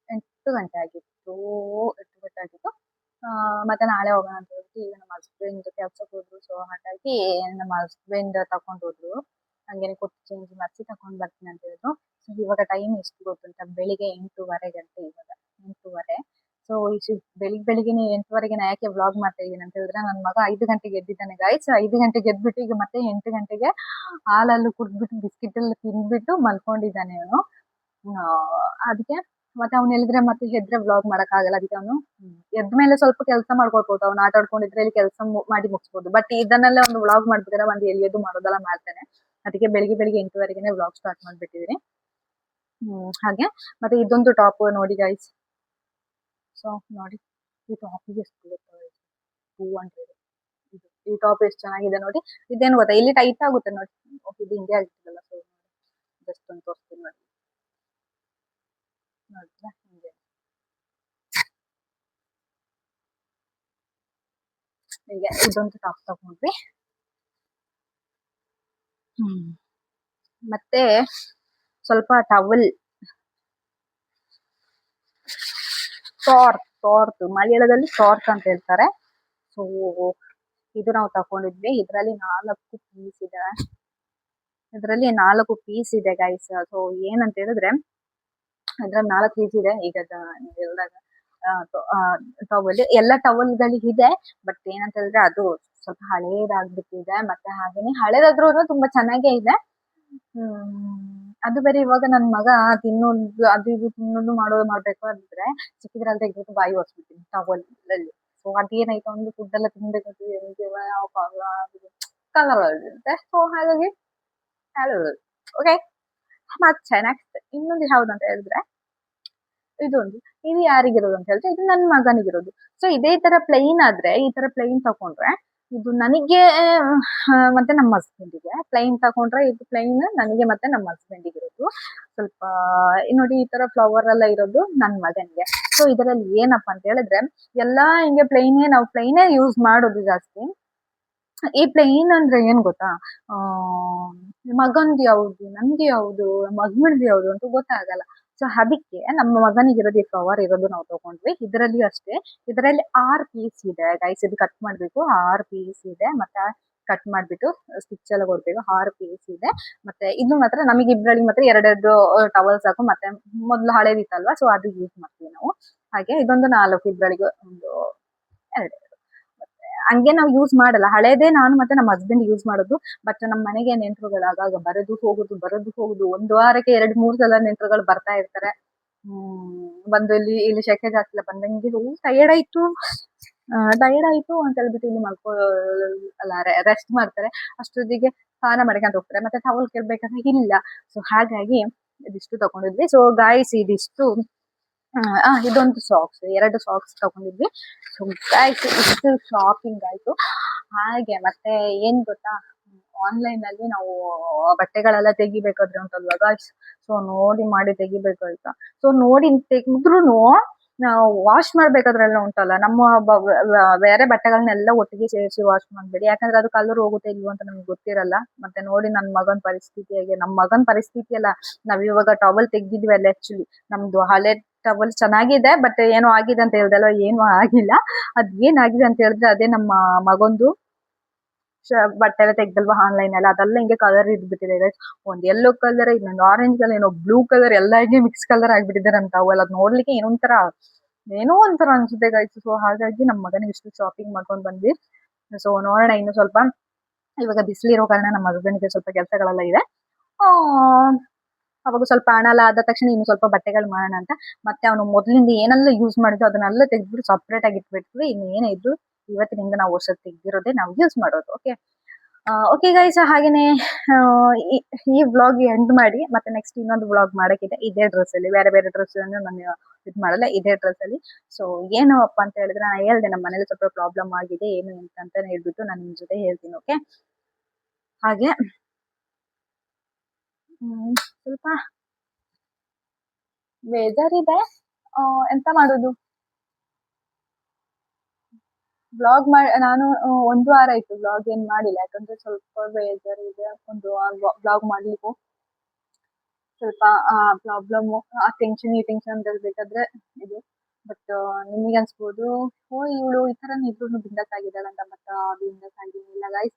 8 ಗಂಟೆ ಆಗಿತ್ತು. ಮತ್ತೆ ನಾಳೆ ಹೋಗೋಣ ಅಂತ ಹೇಳ್ಬಿಟ್ಟು ಈಗ ನಮ್ಮ ಹಸ್ಬೆಂಡ್ ಕೆಲ್ಸಕ್ಕೆ ಹೋದ್ರು. ಸೊ ಹಾಗಾಗಿ ನಮ್ಮ ಹಸ್ಬೆಂಡ್ ತಕೊಂಡ್ ಹೋದ್ರು. ಹಂಗೇನೆ ಕೊಟ್ಟು ಚೇಂಜ್ ಮಾಡಿಸಿ ತಕೊಂಡ್ ಬರ್ತೀನಿ ಅಂತ ಹೇಳಿದ್ರು. ಸೊ ಇವಾಗ ಟೈಮ್ ಎಷ್ಟು ಗೊತ್ತುಂಟ, ಬೆಳಿಗ್ಗೆ 8:15 ಗಂಟೆ. ಇವಾಗ 8:15. ಸೊ ಬೆಳಿಗ್ಗೆನೆ 8:15 ಯಾಕೆ ವ್ಲಾಗ್ ಮಾಡ್ತಾ ಇದೀನಿ ಅಂತ ಹೇಳಿದ್ರೆ, ನನ್ನ ಮಗ 5 ಗಂಟೆಗೆ ಎದ್ದಿದ್ದಾನೆ ಗೈಸ್. 5 ಗಂಟೆಗೆ ಎದ್ಬಿಟ್ಟು ಈಗ ಮತ್ತೆ 8 ಗಂಟೆಗೆ ಹಾಲಲ್ಲಿ ಕುಡ್ದ್ಬಿಟ್ಟು ಬಿಸ್ಕಿಟ್ ಎಲ್ಲ ತಿಂದ್ಬಿಟ್ಟು ಮಲ್ಕೊಂಡಿದ್ದಾನೆ ಅವನು. ಅದಕ್ಕೆ ಮತ್ತೆ ಅವ್ನು ಹೇಳಿದ್ರೆ ಮತ್ತೆ ಎದ್ರೆ ವ್ಲಾಗ್ ಮಾಡಕ್ ಆಗಲ್ಲ. ಅದಕ್ಕೆ ಅವನು ಎದ್ಮೇಲೆ ಸ್ವಲ್ಪ ಕೆಲಸ ಮಾಡ್ಕೊಳ್ಬಹುದು. ಅವ್ನು ಆಟ ಆಡ್ಕೊಂಡಿದ್ರೆ ಇಲ್ಲಿ ಕೆಲಸ ಮಾಡಿ ಮುಗಿಸ್ಬೋದು. ಬಟ್ ಇದನ್ನೆಲ್ಲ ಒಂದು ವ್ಲಾಗ್ ಮಾಡ್ಬೇಕಾದ್ರೆ ಒಂದು ಎಲ್ಲಿಯೋದು ಮಾಡೋದೆಲ್ಲ ಮಾಡ್ತಾನೆ. ಅದಕ್ಕೆ ಬೆಳಿಗ್ಗೆ 8:15ಗೆ ವ್ಲಾಗ್ ಸ್ಟಾರ್ಟ್ ಮಾಡ್ಬಿಟ್ಟಿದೀನಿ. ಹಾಗೆ ಮತ್ತೆ ಇದೊಂದು ಟಾಪ್ ನೋಡಿ ಗೈಸ್. ಸೊ ನೋಡಿ ಈ ಟಾಪಿಗೆ ಎಷ್ಟು ಗೊತ್ತಾಗ 200. ಈ ಟಾಪ್ ಎಷ್ಟು ಚೆನ್ನಾಗಿದೆ ನೋಡಿ. ಇದೇನು ಗೊತ್ತಾ, ಇಲ್ಲಿ ಟೈಟ್ ಆಗುತ್ತೆ ನೋಡಿ. ಇದು ಹಿಂಗೆ ಆಗಿರ್ತದಲ್ಲ. ಸೊ ಜಸ್ಟ್ ಒಂದು ತೋರಿಸ್ತೀನಿ ನೋಡಿ. ನೋಡಿದ್ರೆ ಹಿಂಗೆ ಹೀಗೆ ಇದೊಂದು ಟಾಪ್ ತಗೊಂಡ್ವಿ. ಮತ್ತೆ ಸ್ವಲ್ಪ ಟವಲ್, ಟಾರ್ತ್ ಮಲಯಾಳದಲ್ಲಿ ಟಾರ್ತ್ ಅಂತ ಹೇಳ್ತಾರೆ. ಸೊ ಇದು ನಾವು ತಕೊಂಡಿದ್ವಿ. ಇದರಲ್ಲಿ 4 ಪೀಸ್ ಇದೆ. ಗೈಸ್. ಸೊ ಏನಂತ ಹೇಳಿದ್ರೆ ಇದ್ರಲ್ಲಿ 4 ಪೀಸ್ ಇದೆ. ಈಗ ಟವಲ್ ಎಲ್ಲ ಟವಲ್ಗಳಿಗಿದೆ. ಬಟ್ ಏನಂತ ಹೇಳಿದ್ರೆ ಅದು ಸ್ವಲ್ಪ ಹಳೇದಾಗ್ಬಿಟ್ಟಿದೆ. ಮತ್ತೆ ಹಾಗೇನೆ ಹಳೇದಾದ್ರೂ ತುಂಬಾ ಚೆನ್ನಾಗೇ ಇದೆ. ಅದು ಬೇರೆ ಇವಾಗ ನನ್ ಮಗ ತಿನ್ನೋದು ಅದು ಇದು ತಿನ್ನೋದು ಮಾಡ್ಬೇಕಾದ್ರೆ ಸಿಕ್ಕಿದ್ರಲ್ಲಿ ತೆಗೆದು ಬಾಯಿ ಒರೆಸ್ಬಿಡ್ತೀನಿ ಟವಲ್ ಅಲ್ಲಿ. ಸೊ ಅದೇನಾಯ್ತು, ಒಂದು ಫುಡ್ ಎಲ್ಲ ತಿನ್ಬೇಕು ಕಲರ್. ಸೊ ಹಾಗಾಗಿ ಓಕೆ. ಮತ್ತೆ ನೆಕ್ಸ್ಟ್ ಇನ್ನೊಂದು ಯಾವ್ದು ಅಂತ ಹೇಳಿದ್ರೆ ಇದೊಂದು. ಇದು ಯಾರಿಗಿರೋದು ಅಂತ ಹೇಳಿದ್ರೆ ಇದು ನನ್ನ ಮಗನಿಗಿರೋದು. ಸೊ ಇದೇ ತರ ಪ್ಲೈನ್ ಆದ್ರೆ ಈ ತರ ಪ್ಲೈನ್ ತಕೊಂಡ್ರೆ ಇದು ನನಗೆ ಮತ್ತೆ ನಮ್ಮ ಹಸ್ಬೆಂಡಿಗೆ, ಪ್ಲೈನ್ ತಕೊಂಡ್ರೆ ಇದು ಪ್ಲೈನ್ ನನಗೆ ಮತ್ತೆ ನಮ್ಮ ಹಸ್ಬೆಂಡಿಗೆ ಇರೋದು. ಸ್ವಲ್ಪ ನೋಡಿ ಈ ತರ ಫ್ಲವರ್ ಎಲ್ಲ ಇರೋದು ನನ್ನ ಮಗನಿಗೆ. ಸೊ ಇದರಲ್ಲಿ ಏನಪ್ಪಾ ಅಂತ ಹೇಳಿದ್ರೆ ಎಲ್ಲಾ ಹಿಂಗೆ ಪ್ಲೈನೇ, ನಾವು ಪ್ಲೈನೇ ಯೂಸ್ ಮಾಡೋದು ಜಾಸ್ತಿ. ಈ ಪ್ಲೈನ್ ಅಂದ್ರೆ ಏನ್ ಗೊತ್ತಾ, ಆ ಮಗನ್ದು ಯಾವ್ದು, ನನ್ಗೆ ಯಾವ್ದು, ಮಗನ್ದು ಯಾವ್ದು ಅಂತ ಗೊತ್ತಾಗಲ್ಲ. ಸೊ ಅದಕ್ಕೆ ನಮ್ಮ ಮಗನಿಗೆ ಇರೋದು ಈ ಫ್ಲವರ್ ಇರೋದು ನಾವು ತಗೊಂಡ್ವಿ. ಇದರಲ್ಲಿ ಅಷ್ಟೇ, ಇದರಲ್ಲಿ 6 ಪೀಸ್ ಇದೆ ಗೈಸ್. ಇದು ಕಟ್ ಮಾಡ್ಬೇಕು, 6 ಪೀಸ್ ಇದೆ. ಮತ್ತೆ ಕಟ್ ಮಾಡ್ಬಿಟ್ಟು ಸ್ಟಿಚ್ ಎಲ್ಲ ಕೊಡ್ಬೇಕು. 6 ಪೀಸ್ ಇದೆ. ಮತ್ತೆ ಇದು ಮಾತ್ರ ನಮಗೆ ಇಬ್ರಲ್ಲಿ ಮಾತ್ರ 2 ಟವಲ್ ಸಾಕು. ಮತ್ತೆ ಮೊದ್ಲು ಹಳೇದಿತ್ತಲ್ವಾ, ಸೊ ಅದು ಯೂಸ್ ಮಾಡ್ತೀವಿ ನಾವು. ಹಾಗೆ ಇದೊಂದು 4, ಇಬ್ರಳಿಗೆ ಒಂದು 2. ಹಂಗೆ ನಾವು ಯೂಸ್ ಮಾಡಲ್ಲ, ಹಳೇದೇ ನಾನು ಮತ್ತೆ ನಮ್ಮ ಹಸ್ಬೆಂಡ್ ಯೂಸ್ ಮಾಡೋದು. ಬಟ್ ನಮ್ಮ ಮನೆಗೆ ನೆಂಟರುಗಳು ಆಗಾಗ ಬರೋದು ಹೋಗುದು, ಒಂದು ವಾರಕ್ಕೆ 2-3 ಸಲ ನೆಂಟರುಗಳು ಬರ್ತಾ ಇರ್ತಾರೆ. ಬಂದು ಇಲ್ಲಿ ಶೆಕೆ ಜಾಸ್ತಿ ಇಲ್ಲ, ಬಂದಂಗೆ ಟಯರ್ಡ್ ಆಯ್ತು ಅಂತ ಹೇಳ್ಬಿಟ್ಟು ಇಲ್ಲಿ ಅಲ್ಲ ರೆಸ್ಟ್ ಮಾಡ್ತಾರೆ. ಅಷ್ಟೊತ್ತಿಗೆ ಸ್ನಾನ ಮಾಡ್ಕೊಂತ ಹೋಗ್ತಾರೆ. ಮತ್ತೆ ಟವಲ್ ಕೇಳ್ಬೇಕಂದ್ರೆ ಇಲ್ಲ. ಸೊ ಹಾಗಾಗಿ ಇದಿಷ್ಟು ತಗೊಂಡಿದ್ವಿ. ಸೊ ಗಾಯ್ಸ್ ಇದಿಷ್ಟು ಇದೊಂದು ಸಾಕ್ಸ್, 2 ಸಾಕ್ಸ್ ತಗೊಂಡಿದ್ವಿ. ಸೊ ಗಾಯ್ಸ್ ಇಷ್ಟು ಶಾಪಿಂಗ್ ಆಯ್ತು. ಹಾಗೆ ಮತ್ತೆ ಏನ್ ಗೊತ್ತಾ, ಆನ್ಲೈನ್ ಅಲ್ಲಿ ನಾವು ಬಟ್ಟೆಗಳೆಲ್ಲ ತೆಗಿಬೇಕಾದ್ರೆ ಉಂಟಲ್ವಾ ಗಾಯ್ಸ್, ಸೊ ನೋಡಿ ಮಾಡಿ ತೆಗಿಬೇಕು ಆಯ್ತಾ. ಸೊ ನೋಡಿ ತೆಗೆದ್ರುನು ನಾವು ವಾಶ್ ಮಾಡ್ಬೇಕಾದ್ರೆಲ್ಲ ಉಂಟಲ್ಲ, ನಮ್ಮ ಬೇರೆ ಬಟ್ಟೆಗಳನ್ನೆಲ್ಲ ಒಟ್ಟಿಗೆ ಸೇರಿಸಿ ವಾಶ್ ಮಾಡ್ಬೇಡಿ. ಯಾಕಂದ್ರೆ ಅದು ಕಲರ್ ಹೋಗುತ್ತೆ ಇಲ್ವೋ ಅಂತ ನಮ್ಗೆ ಗೊತ್ತಿರಲ್ಲ. ಮತ್ತೆ ನೋಡಿ ನನ್ನ ಮಗನ ಪರಿಸ್ಥಿತಿ ಹೇಗೆ, ನಮ್ಮ ಮಗನ ಪರಿಸ್ಥಿತಿ ಅಲ್ಲ, ನಾವ್ ಇವಾಗ ಟವಲ್ ತೆಗ್ದಿದ್ವಿ ಅಲ್ಲ, ಆಕ್ಚುಲಿ ನಮ್ದು ಹಳೆ ಟವಲ್ ಚೆನ್ನಾಗಿದೆ. ಬಟ್ ಏನೋ ಆಗಿದೆ ಅಂತ ಹೇಳ್ದಲ್ವ, ಏನು ಆಗಿಲ್ಲ. ಅದ್ ಏನಾಗಿದೆ ಅಂತ ಹೇಳಿದ್ರೆ ಅದೇ ನಮ್ಮ ಮಗೊಂದು ಬಟ್ಟೆ ಎಲ್ಲ ತೆಗ್ದಲ್ವಾ ಆನ್ಲೈನ್ ಎಲ್ಲ, ಅದೆಲ್ಲ ಹಿಂಗೆ ಕಲರ್ ಇದ್ಬಿಟ್ಟಿದೆ ಗೈಸ್. ಒಂದ್ ಯೆಲ್ಲೋ ಕಲರ್, ಇನ್ನೊಂದು ಆರೆಂಜ್ ಕಲರ್, ಏನೋ ಬ್ಲೂ ಕಲರ್, ಎಲ್ಲ ಹಿಂಗೆ ಮಿಕ್ಸ್ ಕಲರ್ ಆಗ್ಬಿಟ್ಟಿದೆ ನಮ್ ಟವಲ್. ಅದ್ ನೋಡ್ಲಿಕ್ಕೆ ಏನೋ ಒಂಥರ ಅನ್ಸುತ್ತೆ ಗೈಸ್. ಸೊ ಹಾಗಾಗಿ ನಮ್ಮ ಮಗನಿಗೆ ಇಷ್ಟು ಶಾಪಿಂಗ್ ಮಾಡ್ಕೊಂಡ್ ಬಂದ್ವಿ. ಸೊ ನೋಡೋಣ ಇನ್ನು ಸ್ವಲ್ಪ, ಇವಾಗ ಬಿಸಿಲಿರೋ ಕಾರಣ ನಮ್ಮ ಹಸ್ಬೆಂಡ್ಗೆ ಸ್ವಲ್ಪ ಕೆಲಸಗಳೆಲ್ಲ ಇದೆ. ಅವಾಗ ಸ್ವಲ್ಪ ಹಣ ಎಲ್ಲ ಆದ ತಕ್ಷಣ ಇನ್ನು ಸ್ವಲ್ಪ ಬಟ್ಟೆಗಳು ಮಾಡೋಣ ಅಂತ. ಮತ್ತೆ ಅವನು ಮೊದಲಿಂದ ಏನೆಲ್ಲ ಯೂಸ್ ಮಾಡಿದ್ದು ಅದನ್ನೆಲ್ಲ ತೆಗೆದ್ಬಿಟ್ಟು ಸಪ್ರೇಟ್ ಆಗಿ ಇಟ್ಬಿಟ್ವಿ. ಇನ್ನೇನೇ ಇದ್ರು ಇವತ್ತಿನಿಂದ ನಾವು ವರ್ಷ ತೆಗ್ದಿರೋದೇ ನಾವು ಯೂಸ್ ಮಾಡೋದು. ಓಕೆ ಗೈಸ್, ಹಾಗೇನೆ ಈ ವ್ಲಾಗ್ ಎಂಡ್ ಮಾಡಿ ಮತ್ತೆ ನೆಕ್ಸ್ಟ್ ಇನ್ನೊಂದು ವ್ಲಾಗ್ ಮಾಡಕ್ಕಿದೆ ಇದೇ ಡ್ರೆಸ್ ಅಲ್ಲಿ. ಬೇರೆ ಡ್ರೆಸ್ ಅನ್ನು ನಾನು ಇದು ಮಾಡಲ್ಲ, ಇದೇ ಡ್ರೆಸ್ ಅಲ್ಲಿ. ಸೊ ಏನಪ್ಪ ಅಂತ ಹೇಳಿದ್ರೆ ನಾನು ಹೇಳ್ದೆ ನಮ್ಮ ಮನೇಲಿ ಸ್ವಲ್ಪ ಪ್ರಾಬ್ಲಮ್ ಆಗಿದೆ, ಏನು ಅಂತ ಹೇಳ್ಬಿಟ್ಟು ನಾನು ನಿಮ್ ಜೊತೆ ಹೇಳ್ತೀನಿ. ಓಕೆ, ಹಾಗೆ ಸ್ವಲ್ಪ ವೆದರ್ ಇದೆ, ಎಂತ ಮಾಡೋದು. ಬ್ಲಾಗ್ ನಾನು 1 ವಾರ ಆಯ್ತು ಬ್ಲಾಗ್ ಏನ್ ಮಾಡಿಲ್ಲ. ಯಾಕಂದ್ರೆ ಸ್ವಲ್ಪ ವೆದರ್ ಇದೆ, ಒಂದು ಬ್ಲಾಗ್ ಮಾಡ್ಲಿಕ್ಕೂ ಸ್ವಲ್ಪ ಪ್ರಾಬ್ಲಮ್, ಆ ಟೆನ್ಷನ್ ಅಂತ ಹೇಳ್ಬೇಕಾದ್ರೆ ಇದು. ಬಟ್ ನಿಮಗೆ ಅನ್ಸ್ಬೋದು, ಇವಳು ಈ ತರ ಇದ್ರು ಬಿಂದಾಸ್ ಆಗಿದ್ದಾಳೆ ಅಂತ. ಬಟ್ ಬಿಂದಾಸ್ ಆಗಿಲ್ಲ ಗೈಸ್,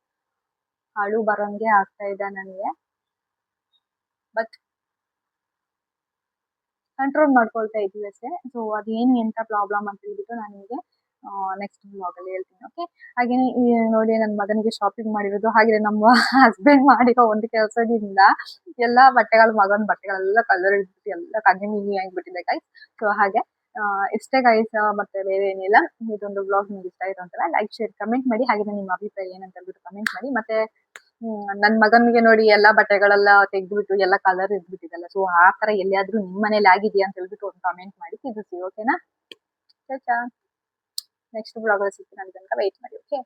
ಹಾಳು ಬರೋಂಗೆ ಆಗ್ತಾ ಇದೆ ನನಗೆ. ಬಟ್ ಕಂಟ್ರೋಲ್ ಮಾಡ್ಕೊಳ್ತಾ ಇದ್ವಿ ಅಷ್ಟೇ. ಸೊ ಅದೇನು ಎಂತ ಪ್ರಾಬ್ಲಮ್ ಅಂತ ಹೇಳ್ಬಿಟ್ಟು ನಾನು ನಿಮಗೆ ನೆಕ್ಸ್ಟ್ ಬ್ಲಾಗ್ ಅಲ್ಲಿ ಹೇಳ್ತೀನಿ. ಓಕೆ, ಹಾಗೇನೆ ನೋಡಿ ನನ್ನ ಮಗನಿಗೆ ಶಾಪಿಂಗ್ ಮಾಡಿರೋದು, ಹಾಗೆ ನಮ್ಮ ಹಸ್ಬೆಂಡ್ ಮಾಡಿರೋ ಒಂದು ಕೆಲಸದಿಂದ ಎಲ್ಲಾ ಮಗನ ಬಟ್ಟೆಗಳೆಲ್ಲ ಕಲರ್ ಇಟ್ಬಿಟ್ಟು ಎಲ್ಲ ಕಣ್ಣಿ ಆಗಿಬಿಟ್ಟಿದೆ ಗೈಸ್. ಸೊ ಹಾಗೆ ಇಷ್ಟೇ ಗೈಸ್, ಮತ್ತೆ ಬೇರೆ ಏನಿಲ್ಲ. ಇದೊಂದು ಬ್ಲಾಗ್ ನಿಮ್ಗೆ ಇಷ್ಟ ಆಯ್ತು ಅಂತಲ್ಲ, ಲೈಕ್, ಶೇರ್, ಕಮೆಂಟ್ ಮಾಡಿ. ಹಾಗೆ ನಿಮ್ಮ ಅಭಿಪ್ರಾಯ ಏನಂತ ಹೇಳ್ಬಿಟ್ಟು ಕಮೆಂಟ್ ಮಾಡಿ. ಮತ್ತೆ ನನ್ ಮಗನಿಗೆ ನೋಡಿ ಎಲ್ಲಾ ಬಟ್ಟೆಗಳೆಲ್ಲ ತೆಗ್ದ್ಬಿಟ್ಟು ಎಲ್ಲ ಕಲರ್ ಇದ್ಬಿಟ್ಟಿದಲ್ಲ. ಸೊ ಆ ತರ ಎಲ್ಲಿಯಾದ್ರೂ ನಿಮ್ ಮನೇಲಿ ಆಗಿದೆಯಾ ಅಂತ ಹೇಳ್ಬಿಟ್ಟು ಒಂದು ಕಮೆಂಟ್ ಮಾಡಿ ತಿಳಿಸಿ. ಓಕೆನಾ? ನೆಕ್ಸ್ಟ್ ಬ್ಲಾಗ್ ಅಲ್ಲಿ ಸಿಗ್ತೀನಿ, ಅಂತ ವೇಟ್ ಮಾಡಿ. ಓಕೆ.